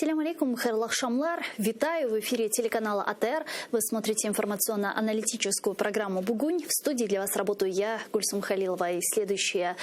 Селям алейкум, хайрлах шамлар. Витаю в эфире телеканала АТР. Вы смотрите информационно-аналитическую программу «Бугунь». В студии для вас работаю я, Гульсум Халилова. И следующие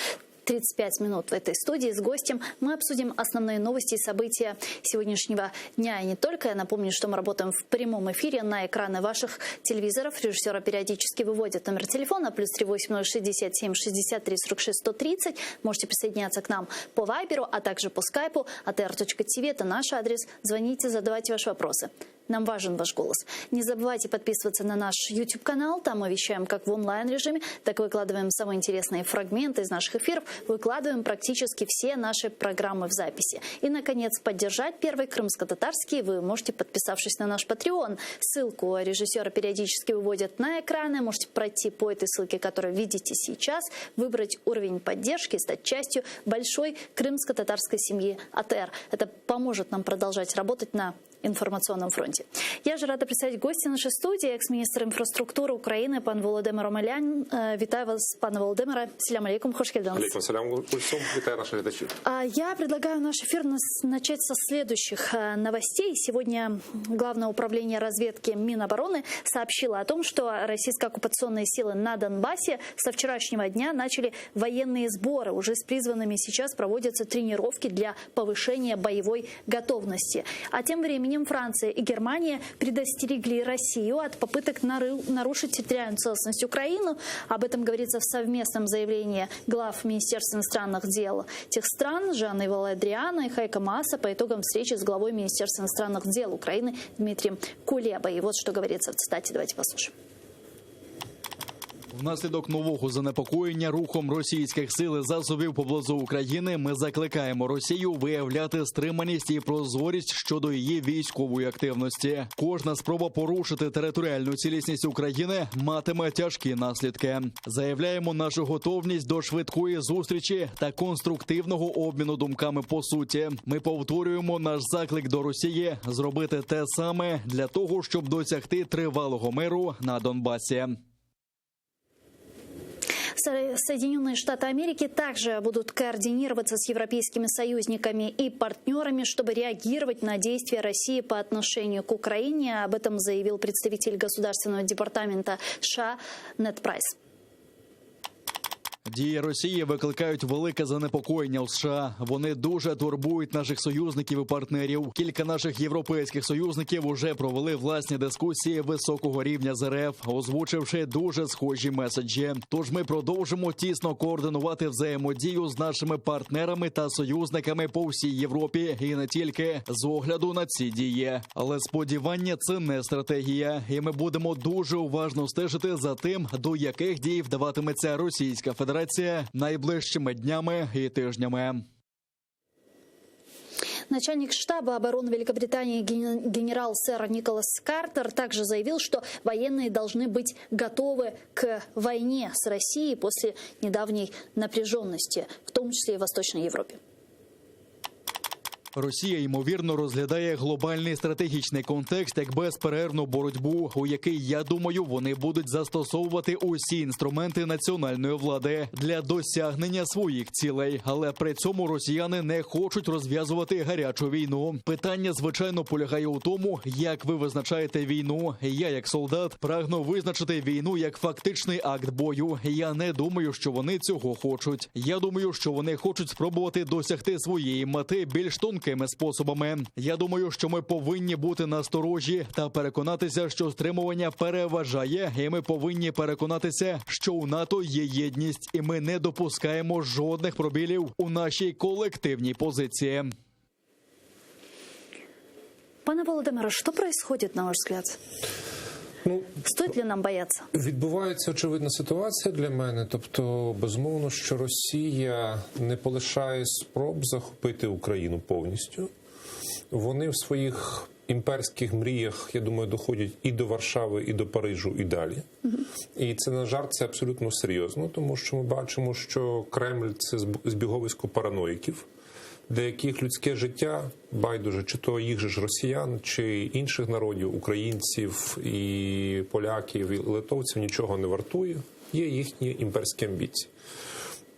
35 минут в этой студии с гостем мы обсудим основные новости и события сегодняшнего дня. И не только. Я напомню, что мы работаем в прямом эфире на экраны ваших телевизоров. Режиссера периодически выводит номер телефона +380 67 63 46 130. Можете присоединяться к нам по Вайберу, а также по скайпу. atr.tv – это наш адрес. Звоните, задавайте ваши вопросы. Нам важен ваш голос. Не забывайте подписываться на наш YouTube-канал. Там мы вещаем как в онлайн-режиме, так и выкладываем самые интересные фрагменты из наших эфиров. Выкладываем практически все наши программы в записи. И, наконец, поддержать Первый крымско-татарский вы можете, подписавшись на наш Patreon. Ссылку режиссера периодически выводят на экраны. Можете пройти по этой ссылке, которую видите сейчас, выбрать уровень поддержки и стать частью большой крымско-татарской семьи АТР. Это поможет нам продолжать работать на информационном фронте. Я же рада представить гостя нашей студии, экс-министр инфраструктуры Украины, пан Володимир Омелян. Витаю вас, пане Володимире. Селям алейкум, хош келдіңіз. Алейкум салям, Гульсум. Витаю наших глядачей. Я предлагаю наш эфир начать со следующих новостей. Сегодня Главное управление разведки Минобороны сообщило о том, что российские оккупационные силы на Донбассе со вчерашнего дня начали военные сборы. Уже с призванными сейчас проводятся тренировки для повышения боевой готовности. А тем временем Франция и Германия предостерегли Россию от попыток нарушить территориальную целостность Украины. Об этом говорится в совместном заявлении глав Министерства иностранных дел тех стран Жанны Валадриана и Хайка Мааса по итогам встречи с главой Министерства иностранных дел Украины Дмитрием Кулебой. И вот что говорится в цитате. Давайте послушаем. Внаслідок нового занепокоєння рухом російських сил і засобів поблизу України ми закликаємо Росію виявляти стриманість і прозорість щодо її військової активності. Кожна спроба порушити територіальну цілісність України матиме тяжкі наслідки. Заявляємо нашу готовність до швидкої зустрічі та конструктивного обміну думками по суті. Ми повторюємо наш заклик до Росії зробити те саме для того, щоб досягти тривалого миру на Донбасі. Соединенные Штаты Америки также будут координироваться с европейскими союзниками и партнерами, чтобы реагировать на действия России по отношению к Украине. Об этом заявил представитель Государственного департамента США Нед Прайс. Дії Росії викликають велике занепокоєння у США. Вони дуже турбують наших союзників і партнерів. Кілька наших європейських союзників уже провели власні дискусії високого рівня з РФ, озвучивши дуже схожі меседжі. Тож ми продовжимо тісно координувати взаємодію з нашими партнерами та союзниками по всій Європі і не тільки з огляду на ці дії. Але сподівання – це не стратегія. І ми будемо дуже уважно стежити за тим, до яких дій вдаватиметься Російська Федерація найближчими днями и тижнями. Начальник штаба обороны Великобритании генерал-сэр Николас Картер также заявил, что военные должны быть готовы к войне с Россией после недавней напряженности, в том числе и в Восточной Европе. Росія, ймовірно, розглядає глобальний стратегічний контекст як безперервну боротьбу, у якій, я думаю, вони будуть застосовувати усі інструменти національної влади для досягнення своїх цілей. Але при цьому росіяни не хочуть розв'язувати гарячу війну. Питання, звичайно, полягає у тому, як ви визначаєте війну. Я, як солдат, прагну визначити війну як фактичний акт бою. Я не думаю, що вони цього хочуть. Я думаю, що вони хочуть спробувати досягти своєї мети більш тонкими способами. Я думаю, що ми повинні бути насторожі та переконатися, що стримування переважає, і ми повинні переконатися, що у НАТО є єдність, і ми не допускаємо жодних пробілів у нашій колективній позиції. Пане Володимире, что происходит, на ваш взгляд? Стоїть ли нам боятися? Відбувається очевидна ситуація для мене. Тобто, безумовно, що Росія не полишає спроб захопити Україну повністю. Вони в своїх імперських мріях, я думаю, доходять і до Варшави, і до Парижу, і далі. І це, на жаль, це абсолютно серйозно, тому що ми бачимо, що Кремль – це збіговисько параноїків, для яких людське життя байдуже, чи то їх же ж росіян, чи інших народів, українців, і поляків, і литовців нічого не вартує. Є їхні імперські амбіції.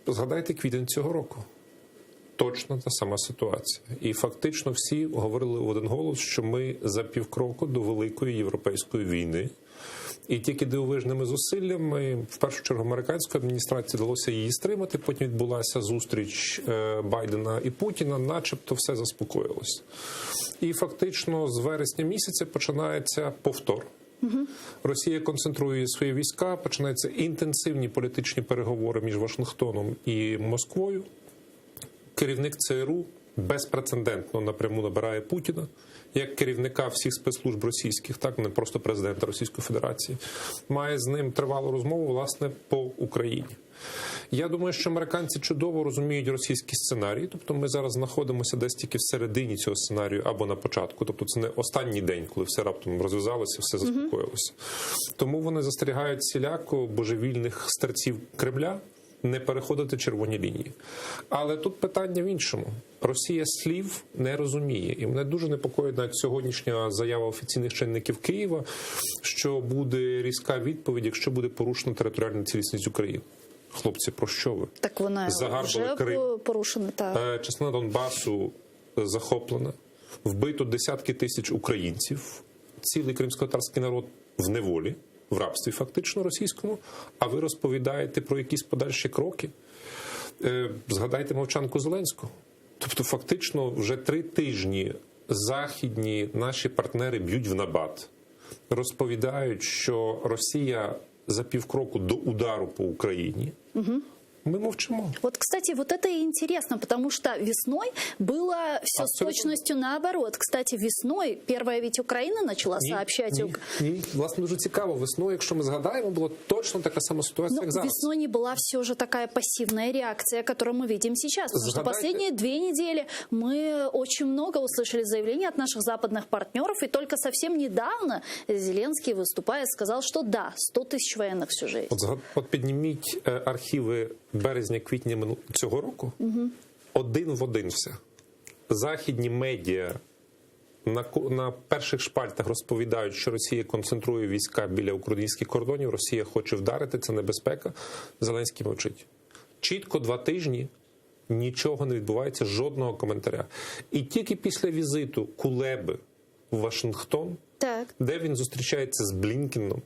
Згадайте квітень цього року. точно та сама ситуація. І фактично всі говорили в один голос, що ми за півкроку до великої європейської війни. І тільки дивовижними зусиллями, в першу чергу американської адміністрації, вдалося її стримати. Потім відбулася зустріч Байдена і Путіна, начебто все заспокоїлося. І фактично з вересня місяця починається повтор. Росія концентрує свої війська, починаються інтенсивні політичні переговори між Вашингтоном і Москвою. Керівник ЦРУ безпрецедентно напряму набирає Путіна як керівника всіх спецслужб російських, так, не просто президента Російської Федерації, має з ним тривалу розмову, власне, по Україні. Я думаю, що американці чудово розуміють російський сценарій, тобто ми зараз знаходимося десь тільки в середині цього сценарію або на початку, тобто це не останній день, коли все раптом розв'язалося, все заспокоїлося. Тому вони застерігають всіляко божевільних старців Кремля не переходити червоні лінії. Але тут питання в іншому. Росія слів не розуміє. І мене дуже непокоїть навіть сьогоднішня заява офіційних чинників Києва, що буде різка відповідь, якщо буде порушена територіальна цілісність України. Хлопці, про що ви? Так вона вже порушена. Так. Частина Донбасу захоплена, вбито десятки тисяч українців, цілий кримськотатарський народ в неволі, в рабстві фактично російському, а ви розповідаєте про якісь подальші кроки. Згадайте мовчанку Зеленського. Тобто фактично вже 3 тижні західні наші партнери б'ють в набат, розповідають, що Росія за півкроку до удару по Україні. Мы молчимо. Вот, кстати, вот это и интересно, потому что весной было все с точностью наоборот. Кстати, весной первая ведь Украина начала сообщать... Ні. Власне, дуже цікаво. Весною, якщо ми згадаємо, була точно така сама ситуація, як зараз. Весной не была все же такая пассивная реакция, которую мы видим сейчас. Потому что последние 2 недели мы очень много услышали заявлений от наших западных партнеров, и только совсем недавно Зеленский, выступая, сказал, что да, 100 тысяч военных все же есть. От підніміть архіви березня-квітня цього року, один в один все. Західні медіа на перших шпальтах розповідають, що Росія концентрує війська біля українських кордонів, Росія хоче вдарити, це небезпека. Зеленський мовчить. Чітко 2 тижні нічого не відбувається, жодного коментаря. І тільки після візиту Кулеби в Вашингтон, де він зустрічається з Блінкеном,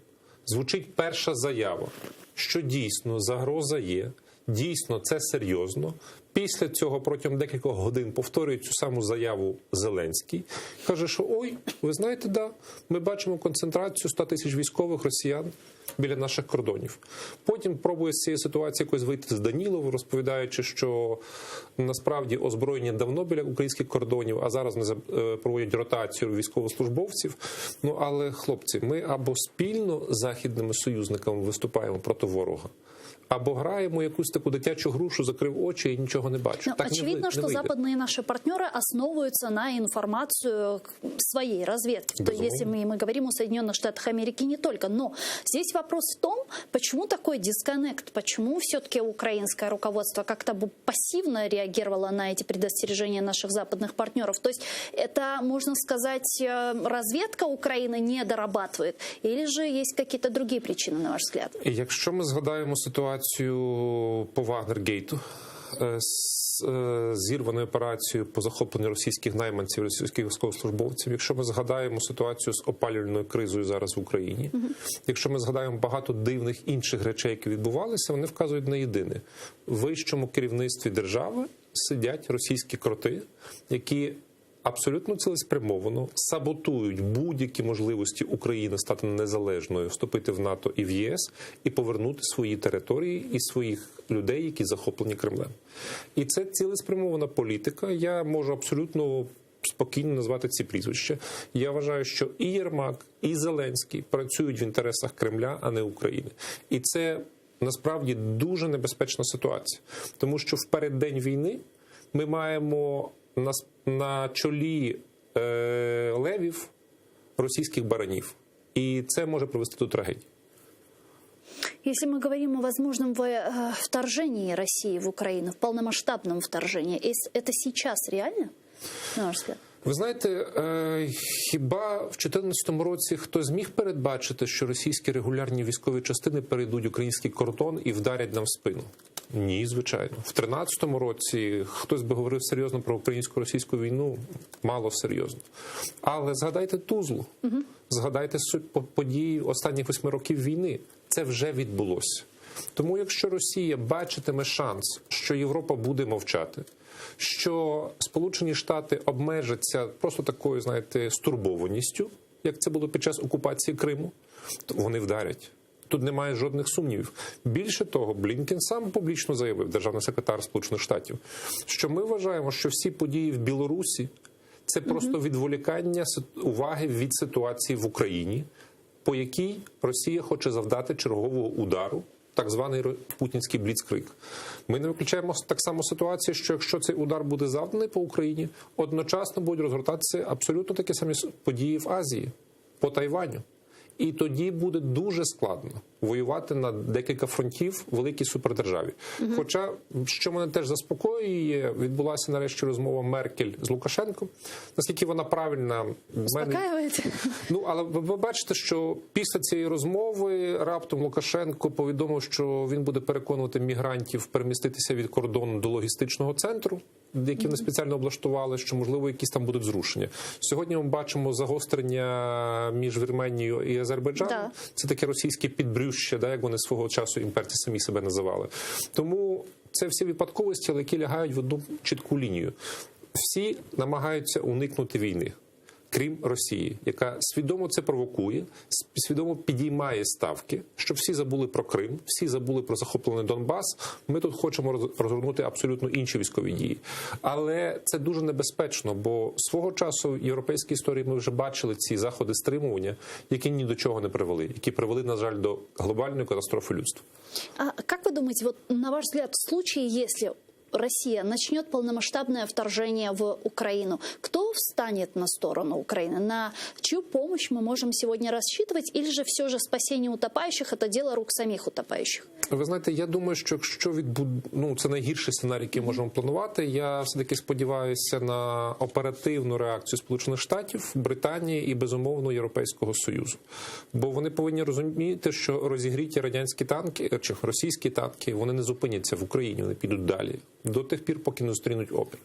звучить перша заява, що дійсно загроза є, дійсно це серйозно. Після цього протягом декількох годин повторює цю саму заяву Зеленський. Каже, що ой, ви знаєте, да, ми бачимо концентрацію 100 тисяч військових росіян біля наших кордонів. Потім пробує з цієї ситуації якось вийти з Данілова, розповідаючи, що насправді озброєння давно біля українських кордонів, а зараз не проводять ротацію військовослужбовців. Ну, але, хлопці, ми або спільно з західними союзниками виступаємо проти ворога, або граємо якусь таку дитячу грушу, закрив очі і нічого не бачу. Так очевидно, что западные наши партнеры основываются на информацию своей разведки. То если мы говорим о Соединенных Штатах Америки не только. Но здесь вопрос в том, почему такой дисконнект, почему все-таки украинское руководство как-то пассивно реагировало на эти предостережения наших западных партнеров. То есть это, можно сказать, разведка Украины не дорабатывает? Или же есть какие-то другие причины, на ваш взгляд? Якщо ми згадаємо ситуацію по Вагнергейту, зірваною операцією по захопленню російських найманців, російських військовослужбовців, якщо ми згадаємо ситуацію з опалювальною кризою зараз в Україні, якщо ми згадаємо багато дивних інших речей, які відбувалися, вони вказують на єдине. В вищому керівництві держави сидять російські кроти, які абсолютно цілеспрямовано саботують будь-які можливості України стати незалежною, вступити в НАТО і в ЄС і повернути свої території і своїх людей, які захоплені Кремлем. І це цілеспрямована політика. Я можу абсолютно спокійно назвати ці прізвища. Я вважаю, що і Єрмак, і Зеленський працюють в інтересах Кремля, а не України. І це насправді дуже небезпечна ситуація. Тому що в переддень війни ми маємо на чолі левів російських баранів. И це може привести до трагедии. Если мы говорим о возможном вторжении России в Украину, в полномасштабном вторжении, это сейчас реально, на ваш взгляд? Ви знаєте, хіба в 2014 році хтось зміг передбачити, що російські регулярні військові частини перейдуть український кордон і вдарять нам в спину? Ні, звичайно. В 13-му році хтось би говорив серйозно про українсько-російську війну, мало серйозно. Але згадайте Тузлу, згадайте події останніх 8 років війни. Це вже відбулося. Тому якщо Росія бачитиме шанс, що Європа буде мовчати, що Сполучені Штати обмежаться просто такою, знаєте, стурбованістю, як це було під час окупації Криму, то вони вдарять. Тут немає жодних сумнівів. Більше того, Блінкен сам публічно заявив, державний секретар Сполучених Штатів, що ми вважаємо, що всі події в Білорусі – це просто відволікання уваги від ситуації в Україні, по якій Росія хоче завдати чергового удару, так званий путінський бліцкриг. Ми не виключаємо так само ситуацію, що якщо цей удар буде завданий по Україні, одночасно будуть розгортатися абсолютно такі самі події в Азії, по Тайваню. І тоді буде дуже складно воювати на декілька фронтів в великій супердержаві. Хоча, що мене теж заспокоює, відбулася нарешті розмова Меркель з Лукашенком. Наскільки вона правильна... Успокаюєте? Ну, але ви бачите, що після цієї розмови раптом Лукашенко повідомив, що він буде переконувати мігрантів переміститися від кордону до логістичного центру, які вони спеціально облаштували, що, можливо, якісь там будуть зрушення. Сьогодні ми бачимо загострення між Вірменією і Азербайджаном. Да. Це таке російське підбрюще, да, як вони свого часу імперці самі себе називали. Тому це всі випадковості, які лягають в одну чітку лінію. Всі намагаються уникнути війни, крім Росії, яка свідомо це провокує, свідомо підіймає ставки, щоб всі забули про Крим, всі забули про захоплений Донбас. Ми тут хочемо розгорнути абсолютно інші військові дії. Але це дуже небезпечно, бо свого часу в європейській історії ми вже бачили ці заходи стримування, які ні до чого не привели, які привели, на жаль, до глобальної катастрофи людства. А как вы думаете, вот на ваш взгляд, в случае, если Россия начнет полномасштабное вторжение в Украину, кто встанет на сторону Украины? На чью помощь мы можем сегодня рассчитывать? Или же все же спасение утопающих – это дело рук самих утопающих? Ви знаєте, я думаю, що якщо це найгірший сценарій, який можемо планувати, я все-таки сподіваюся на оперативну реакцію Сполучених Штатів, Британії і, безумовно, Європейського Союзу. Бо вони повинні розуміти, що розігріті радянські танки, чи російські танки, вони не зупиняться в Україні, вони підуть далі. До тих пір, поки не зустрінуть опір.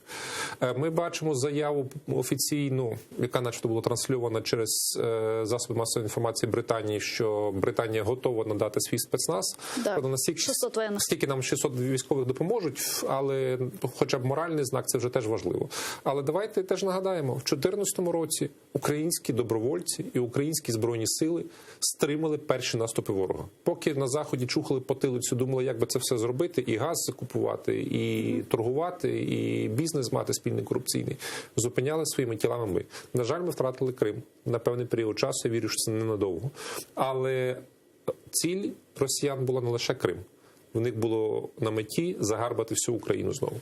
Ми бачимо заяву офіційну, яка начебто була трансльована через засоби масової інформації Британії, що Британія готова надати свій спецназ. Да, 600 воєнних. Скільки нам 600 військових допоможуть, але хоча б моральний знак, це вже теж важливо. Але давайте теж нагадаємо, в 2014 році українські добровольці і українські збройні сили стримали перші наступи ворога. Поки на Заході чухали потилицю, думали, як би це все зробити, і газ закупувати, і торгувати, і бізнес мати спільний корупційний, зупиняли своїми тілами ми. На жаль, ми втратили Крим на певний період часу, я вірю, що це ненадовго. Але ціль росіян була не лише Крим. В них було на меті загарбати всю Україну знову.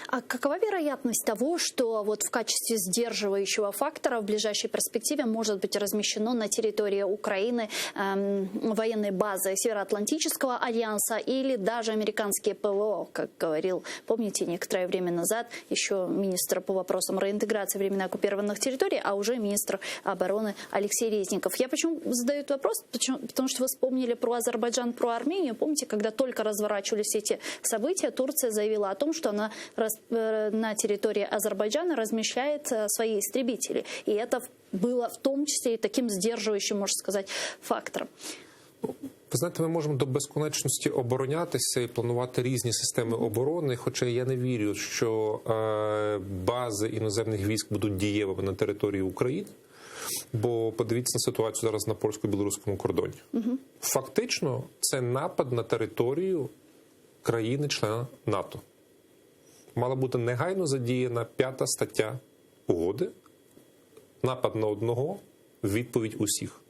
А какова вероятность того, что вот в качестве сдерживающего фактора в ближайшей перспективе может быть размещено на территории Украины военные базы Североатлантического альянса или даже американские ПВО, как говорил, помните, некоторое время назад еще министр по вопросам реинтеграции временно оккупированных территорий, а уже министр обороны Алексей Резников. Я почему задаю этот вопрос? Потому что вы вспомнили про Азербайджан, про Армению. Помните, когда только разворачивались эти события, Турция заявила о том, что она на территории Азербайджана размещает свои истребители. И это было в том числе и таким сдерживающим, можно сказать, фактором. Ви знаєте, ми можемо до безконечності оборонятися і планувати різні системи оборони, хоча я не вірю, що бази іноземних військ будуть дієвими на території України. Бо подивіться на ситуацію зараз на польсько-білоруському кордоні. Фактично, це напад на територію країни-члена НАТО. Мала бути негайно задіяна 5-та стаття угоди, напад на одного, відповідь усіх.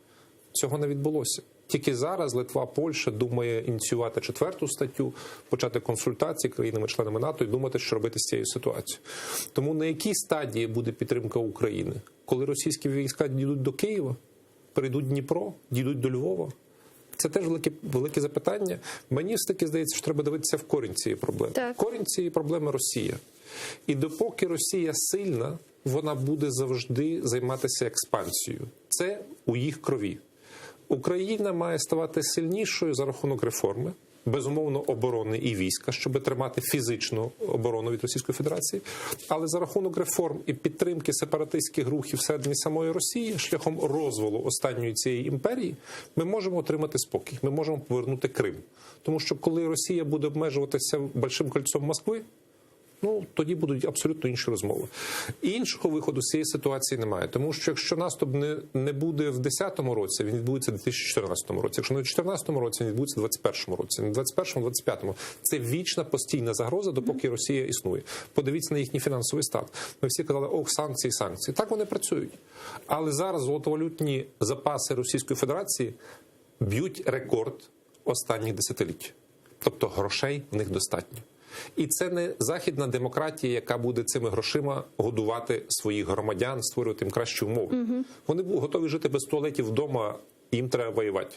Цього не відбулося. Тільки зараз Литва, Польща думає ініціювати 4-ту статтю, почати консультації з країнами-членами НАТО і думати, що робити з цією ситуацією. Тому на якій стадії буде підтримка України? Коли російські війська дійдуть до Києва, перейдуть Дніпро, дійдуть до Львова? Це теж велике запитання. Мені все-таки здається, що треба дивитися в корінь цієї проблеми. Так. Корінь цієї проблеми – Росія. І допоки Росія сильна, вона буде завжди займатися експансією. Це у їх крові. Україна має ставати сильнішою за рахунок реформи, безумовно, оборони і війська, щоб тримати фізичну оборону від Російської Федерації. Але за рахунок реформ і підтримки сепаратистських рухів всередині самої Росії, шляхом розвалу останньої цієї імперії, ми можемо отримати спокій, ми можемо повернути Крим. Тому що коли Росія буде обмежуватися Большим кольцом Москви, тоді будуть абсолютно інші розмови. І іншого виходу з цієї ситуації немає. Тому що якщо наступ не буде в 2010 році, він відбудеться в 2014 році. Якщо не в 2014 році, він відбудеться в 2021 році. Не в 2021, в 2025. Це вічна постійна загроза, допоки Росія існує. Подивіться на їхній фінансовий стан. Ми всі казали, санкції, санкції. Так вони працюють. Але зараз золотовалютні запаси Російської Федерації б'ють рекорд останніх десятиліть. Тобто грошей в них достатньо. І це не західна демократія, яка буде цими грошима годувати своїх громадян, створювати їм кращі умови. Вони готові жити без туалетів вдома, їм треба воювати.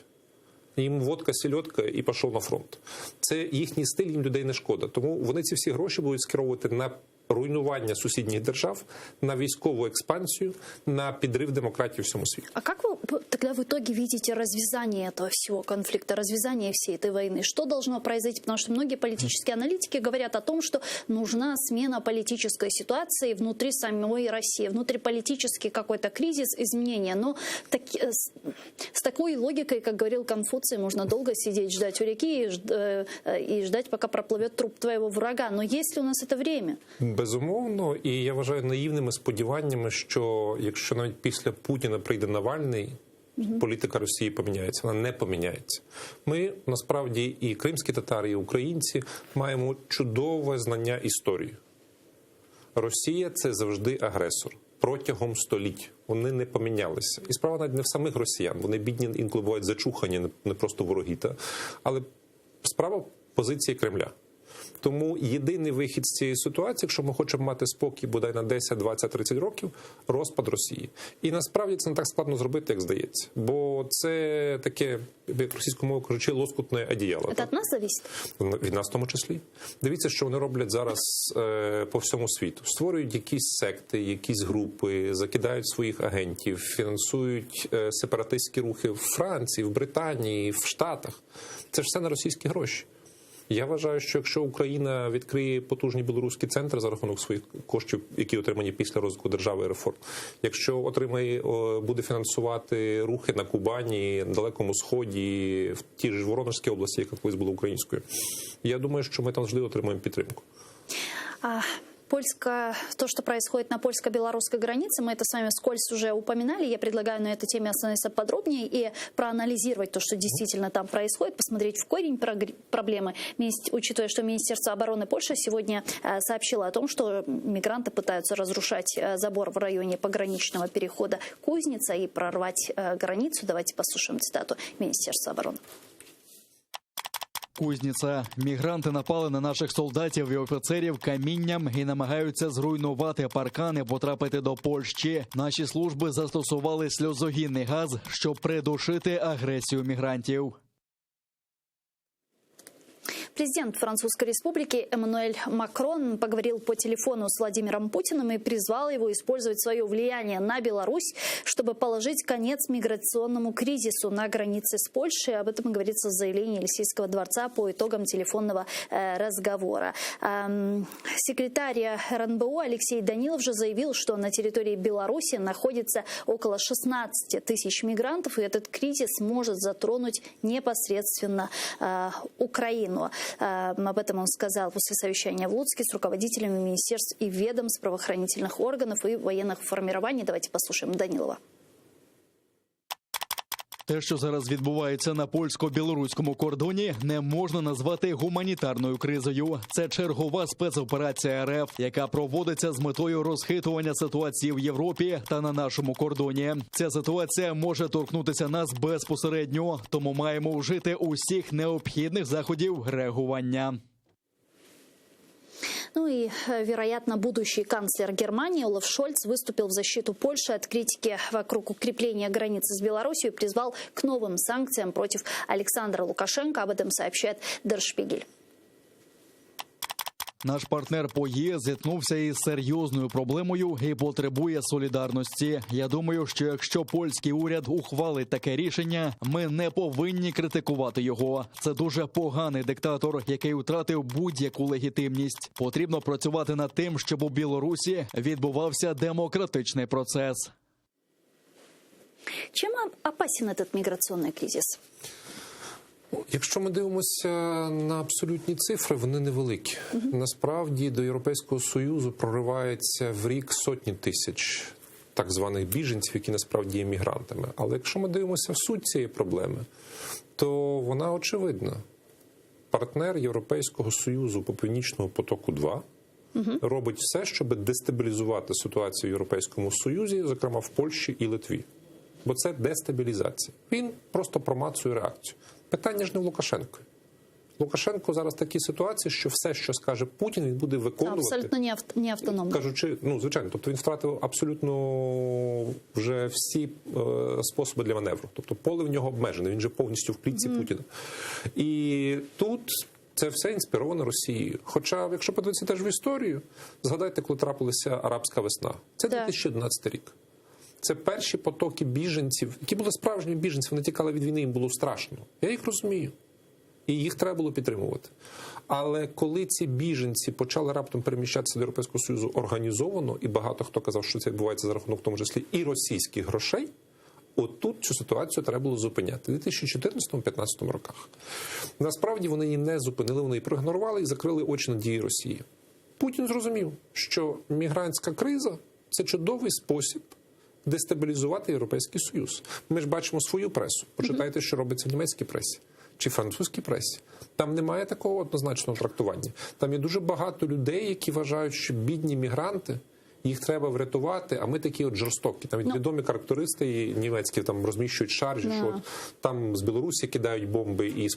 Їм водка, сільотка і пішов на фронт. Це їхній стиль, їм людей не шкода. Тому вони ці всі гроші будуть скеровувати на руйнування сусідніх держав, на військову експансію, на підрив демократії в всьому світі. А как вы тогда в итоге видите развязание этого всего конфликта, развязание всей этой войны? Что должно произойти? Потому что многие политические аналитики говорят о том, что нужна смена политической ситуации внутри самой России, внутриполитический какой-то кризис, изменения. Но с такой логикой, как говорил Конфуций, можно долго сидеть, ждать у реки и ждать, пока проплывет труп твоего врага. Но есть ли у нас это время? Безумовно, і я вважаю наївними сподіваннями, що якщо навіть після Путіна прийде Навальний, політика Росії поміняється. Вона не поміняється. Ми, насправді, і кримські татари, і українці маємо чудове знання історії. Росія – це завжди агресор. Протягом століть. Вони не помінялися. І справа навіть не в самих росіян. Вони бідні, інколи бувають зачухані, не просто вороги. Але справа в позиції Кремля. Тому єдиний вихід з цієї ситуації, якщо ми хочемо мати спокій бодай на 10, 20, 30 років, розпад Росії. І насправді це не так складно зробити, як здається. Бо це таке, як російською мовою кажучи, лоскутне одіяло. Це від нас залежить? Від нас в тому числі. Дивіться, що вони роблять зараз по всьому світу. Створюють якісь секти, якісь групи, закидають своїх агентів, фінансують сепаратистські рухи в Франції, в Британії, в Штатах. Це ж все на російські гроші. Я вважаю, що якщо Україна відкриє потужні білоруські центри за рахунок своїх коштів, які отримані після розвитку держави і реформ, якщо буде фінансувати рухи на Кубані, на Далекому Сході, в тій ж Воронежській області, яка колись була українською, я думаю, що ми там завжди отримаємо підтримку. То, что происходит на польско-белорусской границе, мы это с вами вскользь уже упоминали. Я предлагаю на этой теме остановиться подробнее и проанализировать то, что действительно там происходит, посмотреть в корень проблемы, учитывая, что Министерство обороны Польши сегодня сообщило о том, что мигранты пытаются разрушать забор в районе пограничного перехода Кузница и прорвать границу. Давайте послушаем цитату Министерства обороны. Кузниця. Мігранти напали на наших солдатів і офіцерів камінням і намагаються зруйнувати паркани, потрапити до Польщі. Наші служби застосували сльозогінний газ, щоб придушити агресію мігрантів. Президент Французской республики Эммануэль Макрон поговорил по телефону с Владимиром Путиным и призвал его использовать свое влияние на Беларусь, чтобы положить конец миграционному кризису на границе с Польшей. Об этом говорится в заявлении Елисейского дворца по итогам телефонного разговора. Секретарь РНБО Алексей Данилов же заявил, что на территории Беларуси находится около 16 тысяч мигрантов, и этот кризис может затронуть непосредственно Украину. Об этом он сказал после совещания в Луцке с руководителями министерств и ведомств, правоохранительных органов и военных формирований. Давайте послушаем Данилова. Те, що зараз відбувається на польсько-білоруському кордоні, не можна назвати гуманітарною кризою. Це чергова спецоперація РФ, яка проводиться з метою розхитування ситуації в Європі та на нашому кордоні. Ця ситуація може торкнутися нас безпосередньо, тому маємо вжити усіх необхідних заходів реагування. Ну и, вероятно, будущий канцлер Германии Олаф Шольц выступил в защиту Польши от критики вокруг укрепления границы с Беларусью и призвал к новым санкциям против Александра Лукашенко. Об этом сообщает Der Spiegel. Наш партнер по ЄС зіткнувся із серйозною проблемою і потребує солідарності. Я думаю, що якщо польський уряд ухвалить таке рішення, ми не повинні критикувати його. Це дуже поганий диктатор, який втратив будь-яку легітимність. Потрібно працювати над тим, щоб у Білорусі відбувався демократичний процес. Чем опасен этот миграционный кризис? Якщо ми дивимося на абсолютні цифри, вони невеликі. Насправді до Європейського Союзу проривається в рік сотні тисяч так званих біженців, які насправді є мігрантами. Але якщо ми дивимося в суть цієї проблеми, то вона очевидна. Партнер Європейського Союзу по Північному потоку-2 робить все, щоб дестабілізувати ситуацію в Європейському Союзі, зокрема в Польщі і Литві. Бо це дестабілізація. Він просто промацує реакцію. Питання ж не в Лукашенко. Лукашенко зараз в такій ситуації, що все, що скаже Путін, він буде виконувати. Абсолютно не автономно. Кажучи, звичайно, тобто він втратив абсолютно вже всі способи для маневру. Тобто поле в нього обмежене, він же повністю в клітці Путіна. І тут це все інспіровано Росією. Хоча, якщо подивитися теж в історію, згадайте, коли трапилася арабська весна. Це 2011 рік. Це перші потоки біженців, які були справжні біженці, вони тікали від війни, їм було страшно. Я їх розумію. І їх треба було підтримувати. Але коли ці біженці почали раптом переміщатися до Європейського Союзу організовано, і багато хто казав, що це відбувається за рахунок в тому числі і російських грошей, отут цю ситуацію треба було зупиняти. У 2014-2015 роках. Насправді вони її не зупинили, вони її проігнорували і закрили очі на дії Росії. Путін зрозумів, що мігрантська криза – це чудовий спосіб дестабілізувати Європейський Союз. Ми ж бачимо свою пресу. Почитайте, що робиться в німецькій пресі чи французькій пресі. Там немає такого однозначного трактування. Там є дуже багато людей, які вважають, що бідні мігранти, їх треба врятувати, а ми такі от жорстокі. Там відомі карикатуристи німецькі там розміщують шаржі, що от, там з Білорусі кидають бомби, і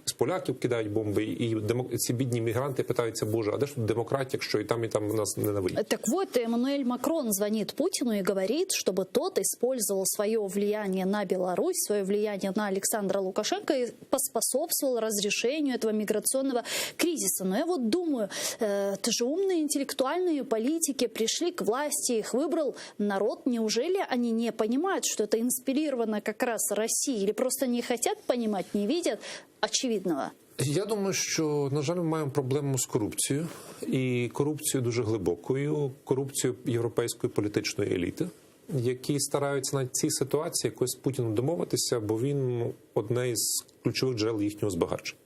з поляків кидають бомби, і ці бідні мігранти питаються, боже, а де ж тут демократія, якщо і там нас ненавидять? Так вот, Эммануэль Макрон звонит Путину и говорит, чтобы тот использовал свое влияние на Беларусь, свое влияние на Александра Лукашенко и поспособствовал разрешению этого миграционного кризиса. Но я вот думаю, это же умные интеллектуальные политики пришли к власти, их выбрал народ. Неужели они не понимают, что это инспирировано как раз Россией? Или просто не хотят понимать, не видят очевидного? Я думаю, що, на жаль, ми маємо проблему з корупцією. І корупцією дуже глибокою. Корупцією європейської політичної еліти, які стараються на цій ситуації якось з Путіним домовитися, бо він одне із ключових джерел їхнього збагачення.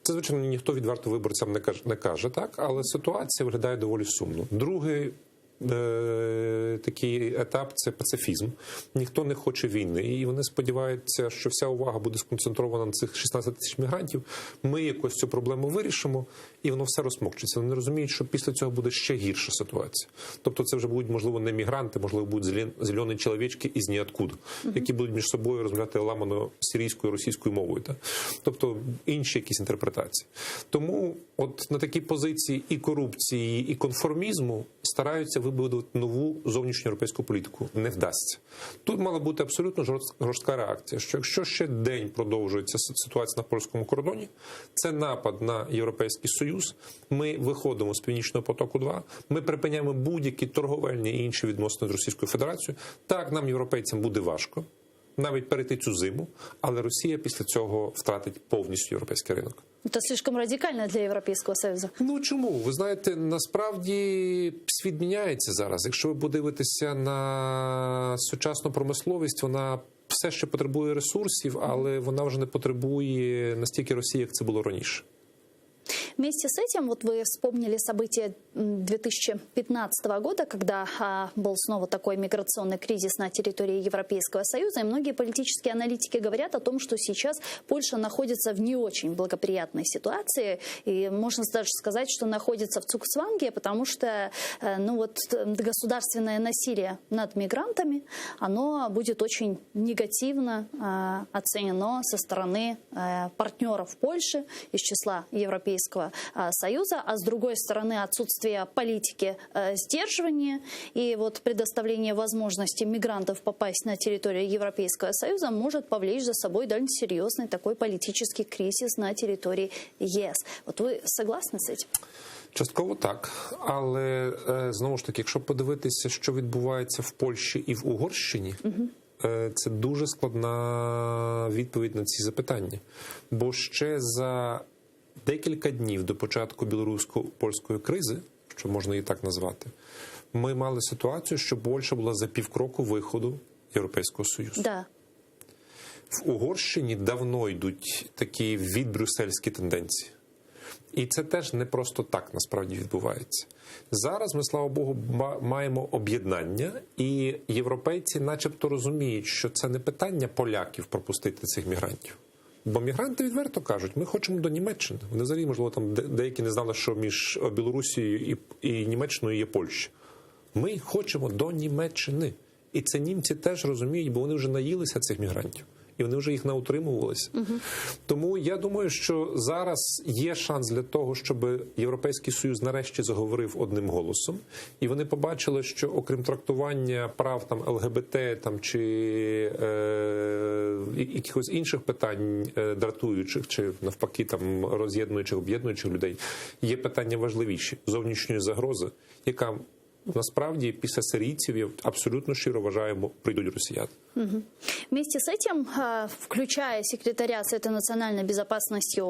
Це, звичайно, ніхто відверто виборцям не каже, так, але ситуація виглядає доволі сумно. Другий такий етап – це пацифізм. Ніхто не хоче війни, і вони сподіваються, що вся увага буде сконцентрована на цих 16 тисяч мігрантів. Ми якось цю проблему вирішимо, і воно все розмокчиться. Вони розуміють, що після цього буде ще гірша ситуація. Тобто це вже будуть, можливо, не мігранти, можливо, будуть зелені чоловічки із ніоткуда, які будуть між собою розмовляти ламаною сирійською, російською мовою. Так? Тобто інші якісь інтерпретації. Тому от на такій позиції і корупції, і конформізму стараються вибудувати нову зовнішню європейську політику. Не вдасться. Тут мала бути абсолютно жорстка реакція, що якщо ще день продовжується ситуація на польському кордоні, це напад на Європейський Союз, ми виходимо з Північного потоку-2, ми припиняємо будь-які торговельні і інші відносини з Російською Федерацією. Так, нам, європейцям, буде важко навіть перейти цю зиму, але Росія після цього втратить повністю європейський ринок. Это слишком радикально для Європейського Союзу. Ну чому? Ви знаєте, насправді світ міняється зараз. Якщо ви подивитеся на сучасну промисловість, вона все ще потребує ресурсів, але вона вже не потребує настільки Росії, як це було раніше. Вместе с этим, вот вы вспомнили события 2015 года, когда был снова такой миграционный кризис на территории Европейского Союза, и многие политические аналитики говорят о том, что сейчас Польша находится в не очень благоприятной ситуации, и можно даже сказать, что находится в цугцванге, потому что государственное насилие над мигрантами, оно будет очень негативно оценено со стороны партнеров Польши из числа Европейского Союза, а с другой стороны отсутствие политики сдерживания и вот предоставление возможности мигрантов попасть на территорию Европейского Союза может повлечь за собой довольно серьезный такой политический кризис на территории ЕС. Вот вы согласны с этим? Частково так, але знову ж таки, якщо подивитися, що відбувається в Польщі і в Угорщині, це дуже складна відповідь на ці запитання. Бо ще за декілька днів до початку білорусько-польської кризи, що можна її так назвати, ми мали ситуацію, що Польща була за півкроку виходу Європейського Союзу. Да. В Угорщині давно йдуть такі відбрюссельські тенденції. І це теж не просто так насправді відбувається. Зараз ми, слава Богу, маємо об'єднання, і європейці начебто розуміють, що це не питання поляків пропустити цих мігрантів. Бо мігранти відверто кажуть, ми хочемо до Німеччини. Вони взагалі, можливо, там деякі не знали, що між Білорусією і Німеччиною є Польща. Ми хочемо до Німеччини. І це німці теж розуміють, бо вони вже наїлися цих мігрантів. І вони вже їх наутримувалися. Тому я думаю, що зараз є шанс для того, щоб Європейський Союз нарешті заговорив одним голосом. І вони побачили, що окрім трактування прав там ЛГБТ там, чи якихось інших питань дратуючих, чи навпаки там роз'єднуючих, об'єднуючих людей, є питання важливіші – зовнішньої загрози, яка насправді після сирійців, я абсолютно щиро вважаємо, прийдуть росіяни. Вместе с этим, включая секретаря Совета национальной безопасности и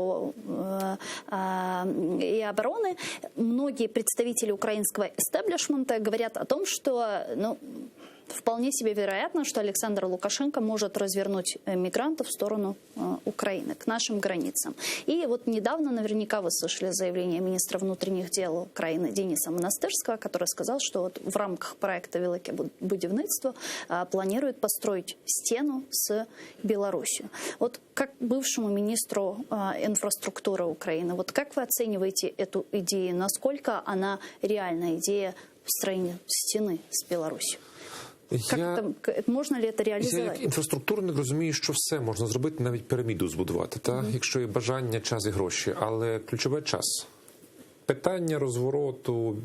обороны, многие представители украинского эстеблишмента говорят о том, что вполне себе вероятно, что Александр Лукашенко может развернуть мигрантов в сторону Украины, к нашим границам. И вот недавно наверняка вы слышали заявление министра внутренних дел Украины Дениса Монастырского, который сказал, что вот в рамках проекта «Велике будівництво» планирует построить стену с Беларусью. Вот как бывшему министру инфраструктуры Украины, вот как вы оцениваете эту идею? Насколько она реальная идея строения стены с Беларусью? Можна ли це реалізувати? Я як інфраструктурник розумію, що все можна зробити, навіть піраміду збудувати, якщо є бажання, час і гроші. Але ключове – час. Питання розвороту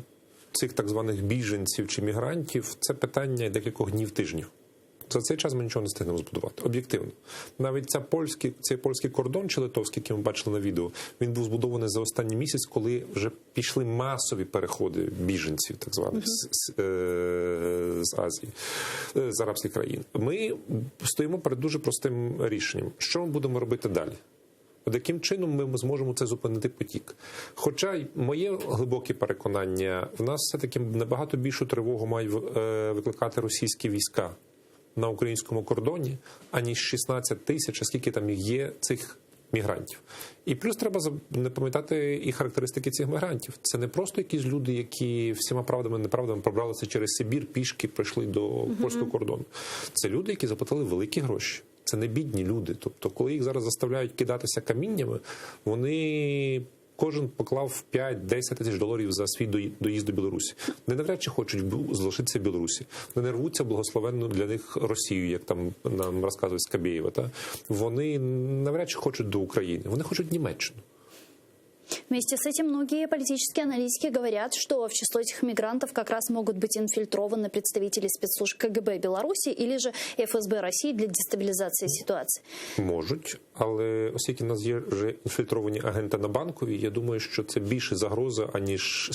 цих так званих біженців чи мігрантів – це питання декількох днів, тижнів. За цей час ми нічого не встигнемо збудувати. Об'єктивно. Навіть цей польський кордон чи литовський, який ми бачили на відео, він був збудований за останній місяць, коли вже пішли масові переходи біженців, так званих, з Азії, з арабських країн. Ми стоїмо перед дуже простим рішенням. Що ми будемо робити далі? От яким чином ми зможемо це зупинити потік? Хоча моє глибоке переконання, в нас все-таки набагато більшу тривогу мають викликати російські війська на українському кордоні, аніж 16 тисяч, а скільки там є цих мігрантів. І плюс треба не пам'ятати і характеристики цих мігрантів. Це не просто якісь люди, які всіма правдами і неправдами пробралися через Сибір, пішки прийшли до польського кордону. Це люди, які заплатили великі гроші. Це не бідні люди. Тобто, коли їх зараз заставляють кидатися каміннями, вони... Кожен поклав 5-10 тисяч доларів за свій доїзд до Білорусі. Вони навряд чи хочуть залишитися в Білорусі. Вони не рвуться благословенну для них Росію, як там нам розказують Скабєєва. Вони навряд чи хочуть до України. Вони хочуть Німеччину. Вместе с этим многие политические аналитики говорят, что в число этих мигрантов как раз могут быть инфильтрованы представители спецслужб КГБ Беларуси или же ФСБ России для дестабилизации ситуации. Можуть, але оскільки в нас є вже інфільтровані агенти на Банковій, я думаю, що це більше загроза, аніж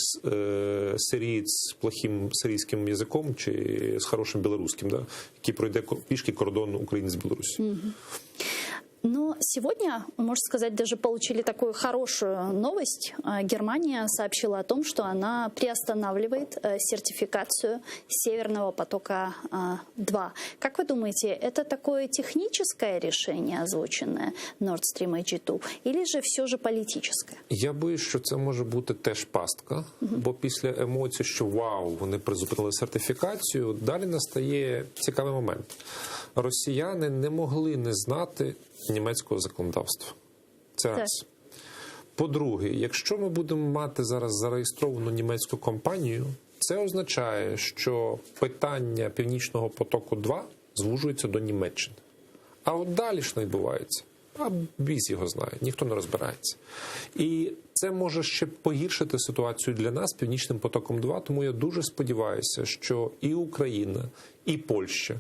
сирієць з плохим сирійським язиком чи з хорошим білоруським, який пройде пішки кордон України з Білорусі. Но сегодня, можно сказать, даже получили такую хорошую новость. Германия сообщила о том, что она приостанавливает сертификацию Северного потока-2. Как вы думаете, это такое техническое решение, озвученное Nord Stream AG2, или же все же политическое? Я боюсь, що це може бути теж пастка, бо після емоцій, що вау, вони призупинили сертифікацію, далі настає цікавий момент. Росіяни не могли не знати німецького законодавства. Це раз. По-друге, якщо ми будемо мати зараз зареєстровану німецьку компанію, це означає, що питання Північного потоку-2 звужується до Німеччини. А от далі що відбувається? А біс його знає, ніхто не розбирається. І Це може ще погіршити ситуацію для нас Північним потоком-2, тому я дуже сподіваюся, що і Україна, і Польща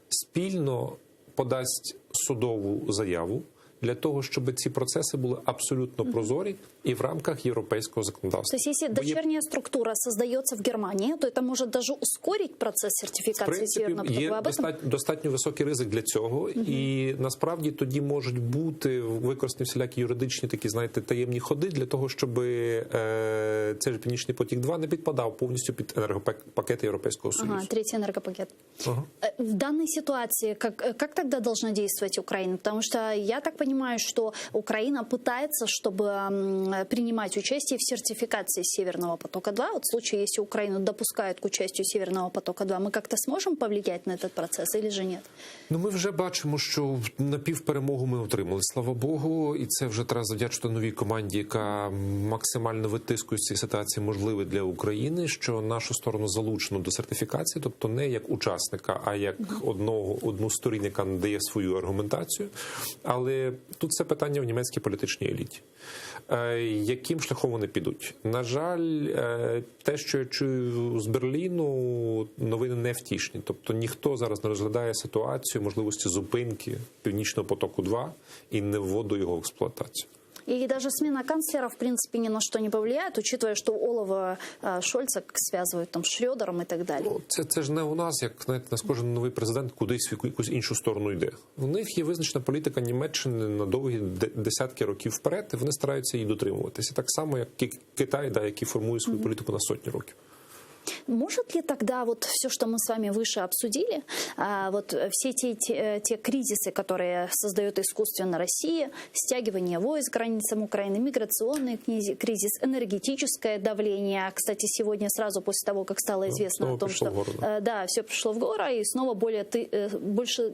спільно подасть судову заяву для того, щоб ці процеси були абсолютно прозорі і в рамках європейського законодавства. То есть, если дочерняя структура создается в Германии, то это может даже ускорить процесс В сертификации Северного принципі, потока. є достатньо високий ризик для цього, і насправді тоді можуть бути використані всілякі юридичні такі, знаєте, таємні ходи для того, щоб цей же Північний потік-2 не підпадав повністю під енергопакети Європейського Союзу. Ага, третий энергопакет. Ага. В данной ситуации как тогда должна действовать Украина? Потому что я так понимаю, что Украина пытается, чтобы принимать участие в сертификации Северного потока-2. Вот в случае, если Украину допускают к участию Северного потока-2, мы как-то сможем повлиять на этот процесс или же нет? Ну, ми вже бачимо, що напівперемогу ми отримали, слава Богу, і це вже треба завдячити новій команді, яка максимально витискує з цієї ситуації можливе для України, що нашу сторону залучено до сертифікації, тобто не як учасника, а як одну сторін, яка надає свою аргументацію. Але тут це питання в німецькій політичній еліті. Яким шляхом вони підуть? На жаль, те, що я чую з Берліну, новини не втішні. Тобто ніхто зараз не розглядає ситуацію можливості зупинки Північного потоку-2 і не вводу його в експлуатацію. И даже смена канцлера, в принципе, ни на что не повлияет, учитывая, что Олова Шольца связывают там с Шрёдером и так далі. Це ж не у нас, як, знаєте, нас кожен новий президент кудись в якусь іншу сторону йде. У них є визначена політика Німеччини на довгі десятки років вперед, і вони стараються її дотримуватися. Так само, як Китай, який формує свою політику на сотні років. Может ли тогда вот все, что мы с вами выше обсудили, вот все те кризисы, которые создает искусственно Россия, стягивание войск к границам Украины, миграционный кризис, энергетическое давление, кстати, сегодня сразу после того, как стало известно о том, что все пришло в гору, и снова больше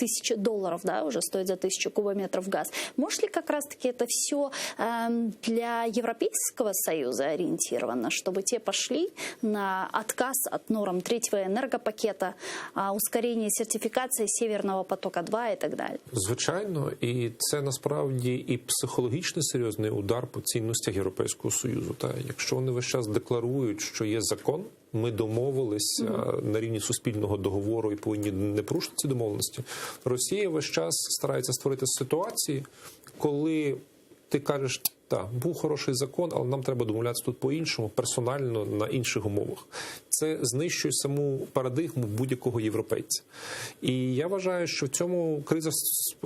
$1000, да, уже стоит за 1000 кубометров газ. Может ли как раз-таки это все для Европейского Союза ориентировано, чтобы те пошли на отказ от норм третьего энергопакета, ускорение сертификации Северного потока-2 и так далі? Звичайно, і це насправді і психологічний серйозний удар по цінностях Європейського Союзу. Якщо вони весь час декларують, що є закон, ми домовилися на рівні суспільного договору і повинні не порушити ці домовленості. Росія весь час старається створити ситуації, коли ти кажеш, так, був хороший закон, але нам треба домовлятися тут по-іншому, персонально, на інших умовах. Це знищує саму парадигму будь-якого європейця. І я вважаю, що в цьому криза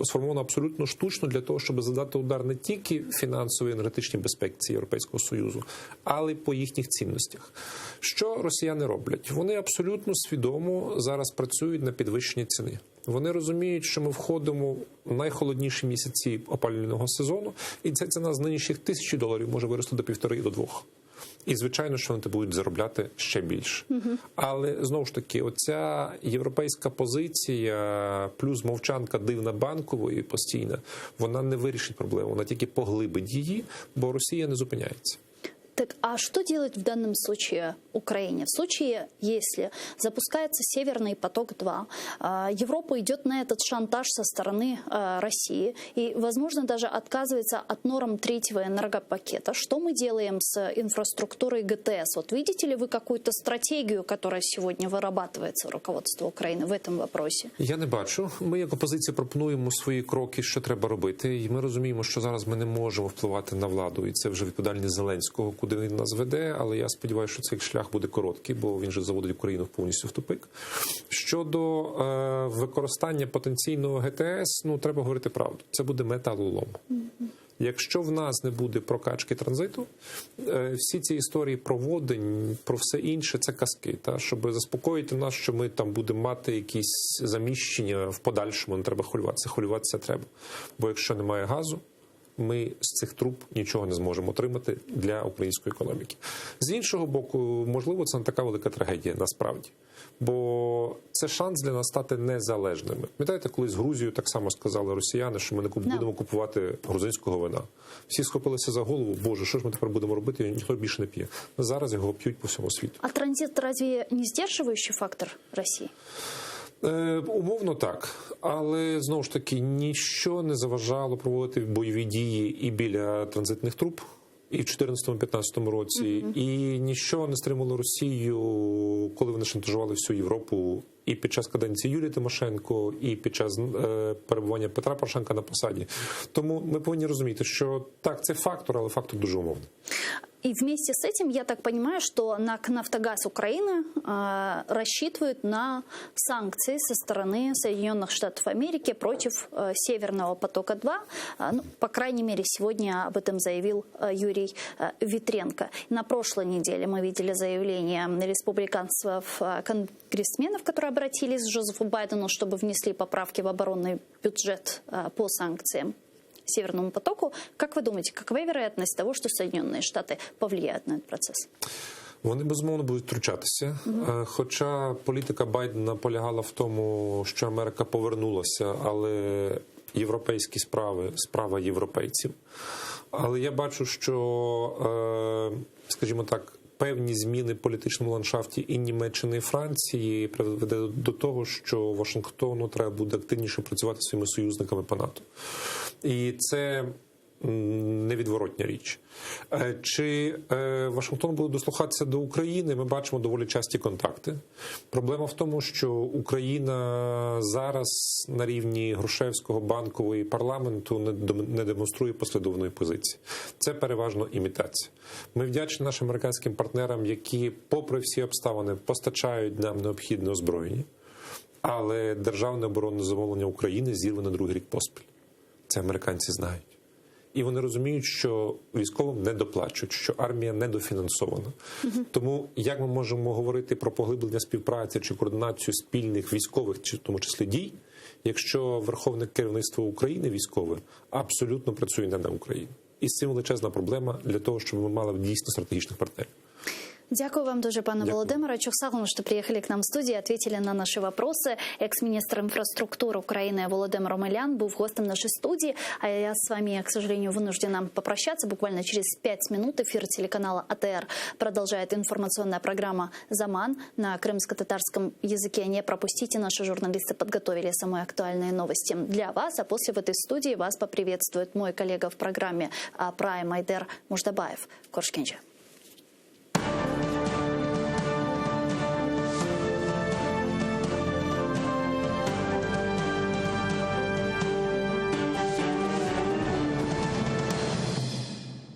сформована абсолютно штучно для того, щоб задати удар не тільки фінансовій енергетичній безпеці Європейського Союзу, але й по їхніх цінностях. Що росіяни роблять? Вони абсолютно свідомо зараз працюють на підвищення ціни. Вони розуміють, що ми входимо в найхолодніші місяці опалювального сезону, і ця ціна з нинішніх $1000 може вирости до 1,5 до 2. І, звичайно, що вони будуть заробляти ще більше. Але, знову ж таки, оця європейська позиція плюс мовчанка дивна Банкової постійна, вона не вирішить проблему, вона тільки поглибить її, бо Росія не зупиняється. Так, а что делать в данном случае Украине? В случае, если запускается Северный поток-2, Европа идет на этот шантаж со стороны России и, возможно, даже отказывается от норм третьего энергопакета. Что мы делаем с инфраструктурой ГТС? Вот видите ли вы какую-то стратегию, которая сегодня вырабатывается руководство України в этом вопросе? Я не бачу. Ми як опозиція пропонуємо свої кроки, що треба робити. І ми розуміємо, що зараз ми не можемо впливати на владу. І це вже відповідальність Зеленського, куди він нас веде, але я сподіваюся, що цей шлях буде короткий, бо він же заводить Україну повністю в тупик. Щодо використання потенційного ГТС, треба говорити правду. Це буде металолом. Якщо в нас не буде прокачки транзиту, всі ці історії про водень, про все інше – це казки. Щоб заспокоїти нас, що ми там будемо мати якісь заміщення в подальшому, не треба хвилюватися. Хвилюватися треба. Бо якщо немає газу, ми з цих труб нічого не зможемо отримати для української економіки. З іншого боку, можливо, це не така велика трагедія насправді. Бо це шанс для нас стати незалежними. Пам'ятаєте, коли з Грузією так само сказали росіяни, що ми не будемо купувати грузинського вина. Всі схопилися за голову, боже, що ж ми тепер будемо робити, ніхто більше не п'є. Зараз його п'ють по всьому світу. А транзит разве не сдерживающий фактор Росії? Умовно так, але знову ж таки ніщо не заважало проводити бойові дії і біля транзитних труб, і в 2014-2015 році, і нічого не стримало Росію, коли вони шантажували всю Європу і під час каденції Юлії Тимошенко, і під час перебування Петра Порошенка на посаді. Тому ми повинні розуміти, що так, це фактор, але фактор дуже умовний. И вместе с этим, я так понимаю, что НАК «Нафтогаз Украины» рассчитывает на санкции со стороны Соединенных Штатов Америки против «Северного потока-2». Ну, по крайней мере, сегодня об этом заявил Юрий Витренко. На прошлой неделе мы видели заявление республиканцев-конгрессменов, которые обратились к Джозефу Байдену, чтобы внесли поправки в оборонный бюджет по санкциям Северному потоку. Как вы думаете, какова вероятность того, что Соединенные Штаты повлияют на этот процесс? Вони, безумовно, будуть втручатися. Хоча політика Байдена полягала в тому, що Америка повернулася, але європейські справи – справа європейців. Але я бачу, що, скажімо так, певні зміни в політичному ландшафті і Німеччини, і Франції приведе до того, що Вашингтону треба буде активніше працювати зі своїми союзниками по НАТО. І це невідворотня річ. Чи Вашингтон буде дослухатися до України, ми бачимо доволі часті контакти. Проблема в тому, що Україна зараз на рівні Грушевського, Банкової і парламенту не демонструє послідовної позиції. Це переважно імітація. Ми вдячні нашим американським партнерам, які, попри всі обставини, постачають нам необхідне озброєння, але державне оборонне замовлення України зірвано другий рік поспіль. Це американці знають. І вони розуміють, що військовим не доплачують, що армія недофінансована. Тому як ми можемо говорити про поглиблення співпраці чи координацію спільних військових, чи в тому числі дій, якщо верховне керівництво України військове абсолютно працює не на Україну? І з цим величезна проблема для того, щоб ми мали дійсно стратегічних партнерів. Дякую вам дуже, пане Володимире. Чухсагну, что приехали к нам в студию, ответили на наши вопросы. Экс-министр инфраструктуры Украины Володимир Омелян был гостем нашей студии. А я с вами, к сожалению, вынуждена попрощаться. Буквально через 5 минут эфир телеканала АТР продолжает информационная программа «Заман» на крымско-татарском языке. Не пропустите, наши журналисты подготовили самые актуальные новости для вас. А после в этой студии вас поприветствует мой коллега в программе «Прайм» Айдер Муждабаев. Коршкенча.